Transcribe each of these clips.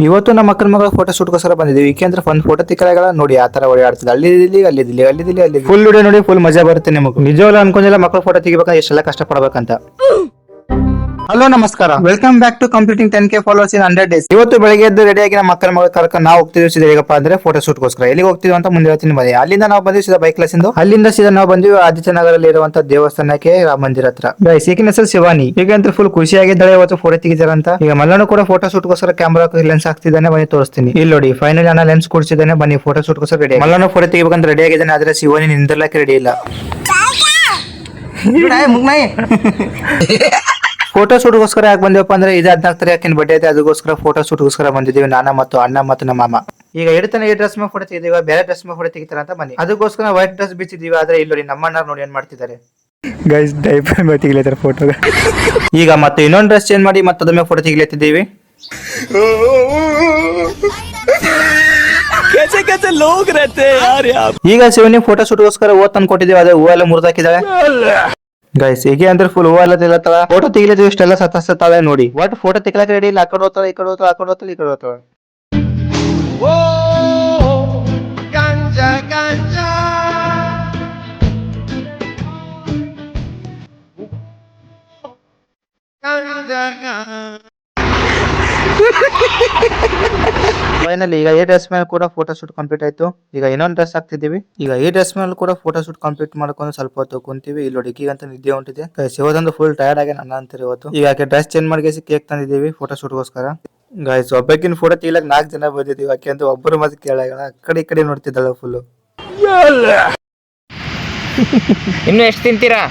ಇವತ್ತು ನಮ್ಮ ಮಕ್ಕಳ ಮಗಳ ಫೋಟೋ ಶೂಟ್ಗೋಸ್ಕರ ಬಂದಿದ್ದೀವಿ. ಏಕೆಂದ್ರೆ ಒಂದು ಫೋಟೋ ತಿಕ್ಕಲಾಗಲ್ಲ ನೋಡಿ, ಆ ತರ ಓಡಾಡ್ತದೆ. ಅಲ್ಲಿ ಫುಲ್ ವಿಡಿಯೋ ನೋಡಿ, ಫುಲ್ ಮಜಾ ಬರುತ್ತೆ ನಿಮಗೆ. ನಿಜವಾಗ್ಲೂ ಅನ್ಕೊಂಡಿಲ್ಲ ಮಕ್ಕಳ ಫೋಟೋ ತೆಗಿಬೇಕಂದ್ರೆ ಎಷ್ಟೆಲ್ಲ ಕಷ್ಟ ಪಡ್ಬೇಕಂತ. ಹಲೋ ನಮಸ್ಕಾರ, welcome back to completing 10K followers in 100 days. ಇವತ್ತು ಬೆಳಗ್ಗೆ ಎದ್ದು ರೆಡಿ ಆಗಿ ನಮ್ಮ ಮಕ್ಕಳ ಮಗಳ ಕರ್ಕೊಂಡು ನಾವು ಹೋಗ್ತಿದ್ವಿ ಹೇಗಪ್ಪ ಅಂದ್ರೆ ಫೋಟೋ ಶೂಟ್ಗೋಸ್ಕರ. ಎಲ್ಲಿಗೆ ಹೋಗ್ತೀವಿ ಅಂತ ಮುಂದೆ ಹೇಳ್ತೀನಿ ಬನ್ನಿ. ಅಲ್ಲಿಂದ ನಾವು ಬಂದ್ವಿ ಸೀದಾ ಬೈಕ್ ಕ್ಲಾಸಿಂದ. ಅಲ್ಲಿಂದ ಸೀದಾ ನಾವು ಬಂದ್ವಿ ಆದಿತ್ಯನಗರಲ್ಲಿ ಇರುವಂತ ದೇವಸ್ಥಾನಕ್ಕೆ, ರಾಮ ಮಂದಿರ ಹತ್ರ. ಈಗಿನ ಹೆಸರು ಶಿವಾನಿ. ಹೀಗಂತ ಫುಲ್ ಖುಷಿಯಾಗಿದ್ದಾಳೆ ಇವತ್ತು ಫೋಟೋ ತೆಗಿತಾರಂತ. ಈಗ ಮಲ್ಲನು ಕೂಡ ಫೋಟೋ ಶೂಟ್ಗೋಸ್ಕರ ಕ್ಯಾಮ್ರಾ ಲೆನ್ಸ್ ಹಾಕ್ತಿದ್ದಾನೆ, ಬನ್ನಿ ತೋರಿಸ್ತೀನಿ. ಇಲ್ಲಿ ನೋಡಿ ಫೈನಲ್ ಅನ್ನ ಲೆನ್ಸ್ ಕೊಡ್ಸಿದ್ದಾನೆ, ಬನ್ನಿ ಫೋಟೋ ಶೂಟ್ಗೋಸ್ಕರ ರೆಡಿ. ಮಲ್ಲನು ಫೋಟೋ ತೆಗಿಬೇಕಂತ ರೆಡಿ ಆಗಿದ್ದಾನೆ, ಆದ್ರೆ ಶಿವಾನಿ ನಿಂದಿರ್ಲಕ್ಕೆ ರೆಡಿ ಇಲ್ಲ. ಫೋಟೋ ಶೂಟ್ಗೋಸ್ಕರ ಯಾಕೆ ಬಂದಿವಪ್ಪ ಅಂದ್ರೆ ಇದು 14 ತಾರೀಕಿನ ಬರ್ಡೇ ಐತೆ, ಅದಕ್ಕೋಸ್ಕರ ಫೋಟೋ ಶೂಟ್ಗೋಸ್ಕರ ಬಂದಿದ್ದೀವಿ ನಾನು ಮತ್ತು ಅಣ್ಣ ಮತ್ತು ನಮ್ಮ ಮಾಮ. ಈಗ ಇಡ್ತಾನೆ ಈ ಡ್ರೆಸ್ ಮೇಲೆ ಫೋಟೋ ತೆಗಿದೀವಿ, ಬೇರೆ ಡ್ರೆಸ್ ಮೇಲೆ ಫೋಟೋ ತೆಗಿತಾರ ಅಂತ ಬನ್ನಿ. ಅದಕ್ಕೋಸ್ಕರ ವೈಟ್ ಡ್ರೆಸ್ ಬಿಚ್ಚಿದೀವಿ. ಆದ್ರೆ ಇಲ್ಲಿ ನೋಡಿ ನಮ್ಮ ಅಣ್ಣ ನೋಡಿ ಏನ್ ಮಾಡ್ತಿದ್ದಾರೆ ಗೈಸ್, ಡೈಪರ್ ಮೇಲೆ ತೆಗಿಲತ್ತಾರೆ ಫೋಟೋ. ಈಗ ಮತ್ತೆ ಇನ್ನೊಂದು ಡ್ರೆಸ್ ಚೇಂಜ್ ಮಾಡಿ ಮತ್ತೆ ಅದ್ರ ಮೇಲೆ ಫೋಟೋ ತೆಗಿಲತ್ತಿದ್ದೀವಿ. ಈಗ ಶಿವನಿ ಫೋಟೋ ಶೂಟ್ಗೋಸ್ಕರ ಹೂವ ತಂದು ಕೊಟ್ಟಿದ್ದೀವಿ, ಅದೇ ಹೂವ ಎಲ್ಲ ಮುರಿದಾಕಿದ್ದಾಳೆ ಗೈಸ್. ಹೀಗೆ ಅಂದ್ರೆ ಫುಲ್ ಹೂವ ಎಲ್ಲ ತೆಗಿಲತ್ತಳ, ಫೋಟೋ ತೆಗಿಲತ್ತೀವಿ, ಇಷ್ಟೆಲ್ಲ ಸತ್ತಾಳೆ ನೋಡಿ. ಒಟ್ ಫೋಟೋ ತೆಗಿಲಕ್ಕೆ ರೆಡಿ ಇಲ್ಲ. ಆ ಕಡೆ ಹೋಗ್ತಾಳೆ, ಈ ಕಡೆ ಹೋಗ್ತಾಳೆ, ಆ ಕಡೆ ಹೋಗ್ತಾಳೆ, ಈ ಕಡೆ ಹೋಗ್ತಾಳೆ. ಫೈನಲಿ ಈಗ ಈ ಡ್ರೆಸ್ ಮೇಲೆ ಕೂಡ ಫೋಟೋ ಶೂಟ್ ಕಂಪ್ಲೀಟ್ ಆಯ್ತು. ಈಗ ಇನ್ನೊಂದು ಡ್ರೆಸ್ ಹಾಕ್ತಿದೀವಿ. ಈಗ ಈ ಡ್ರೆಸ್ ಮೇಲೆ ಕೂಡ ಫೋಟೋ ಶೂಟ್ ಕಂಪ್ಲೀಟ್ ಮಾಡ್ಕೊಂಡು ಸ್ವಲ್ಪ ಹೊತ್ತು ಕುಂತೀವಿ. ಇಲ್ಲಿ ನೋಡಿ ಅಂತ ನಿದ್ದೆ ಹೊಂಟಿದೆ. ಶಿವದಂದು ಫುಲ್ ಟಯರ್ಡ್ ಆಗಿ ನನ್ನ ಅಂತಾರೆ ಇವತ್ತು. ಈಗ ಡ್ರೆಸ್ ಚೇಂಜ್ ಮಾಡಿ ಕೇಕ್ ತಂದಿದ್ದೀವಿ ಫೋಟೋ ಶೂಟ್ಗೋಸ್ಕರ. ಗಾಯ್ಸ್ ಒಬ್ಬಕಿನ ಫೋಟೋ ತೆಗಿಲಕ್ 4 ಜನ ಬಂದಿದ್ದೀವಿ. ಯಾಕೆ ಅಂತ ಒಬ್ಬರು ಮತ್ತೆ ಕೇಳಾಗ ಆ ಕಡೆ ಈ ಕಡೆ ನೋಡ್ತಿದ್ದಾಳೆ ಫುಲ್. ಇನ್ನು ಎಷ್ಟು ತಿಂತೀರಾ?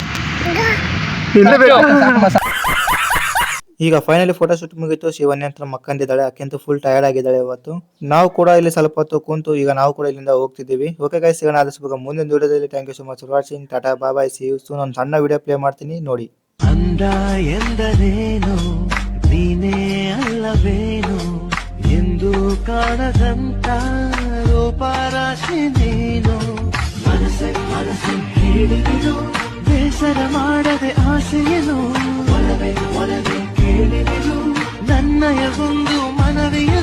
ಈಗ ಫೈನಲಿ ಫೋಟೋ ಶೂಟ್ ಮುಗಿತು. ಶಿವನ್ಯ ಅಂತ ಮಕ್ಕಂದಿದ್ದಾಳೆ, ಆಕೆಂತೂ ಫುಲ್ ಟಯರ್ಡ್ ಆಗಿದ್ದಾಳೆ ಇವತ್ತು. ನಾವು ಕೂಡ ಇಲ್ಲಿ ಸ್ವಲ್ಪ ಹೊತ್ತು ಕುಂತು ಈಗ ನಾವು ಕೂಡ ಇಲ್ಲಿಂದ ಹೋಗ್ತಿದ್ದೀವಿ. ಓಕೆ ಗೈಸ್, ಸಿಗೋಣ ಆದಷ್ಟು ಮುಂದಿನ ವಿಡಿಯೋದಲ್ಲಿ. Thank you so much for watching. Tata bye bye, see you soon. ಒಂದು ಸಣ್ಣ ವಿಡಿಯೋ ಪ್ಲೇ ಮಾಡ್ತೀನಿ ನೋಡಿ. ಅಂದ ಎಂದರೇನು ನೀನೇ ಅಲ್ಲವೇನು ಎಂದು ಕಾಣದಂತ ರೂಪರಾಶಿ ನೀನು. ಮನಸ್ಸೆ ಹೇಳಿದೆನು ಬೇಸರ ಮಾಡದೆ ಆಸೆಯನು. ಒಲವೇ ಕೇಳಿದೆನು ನನ್ನಯ ಒಂದು ಮನವಿಯ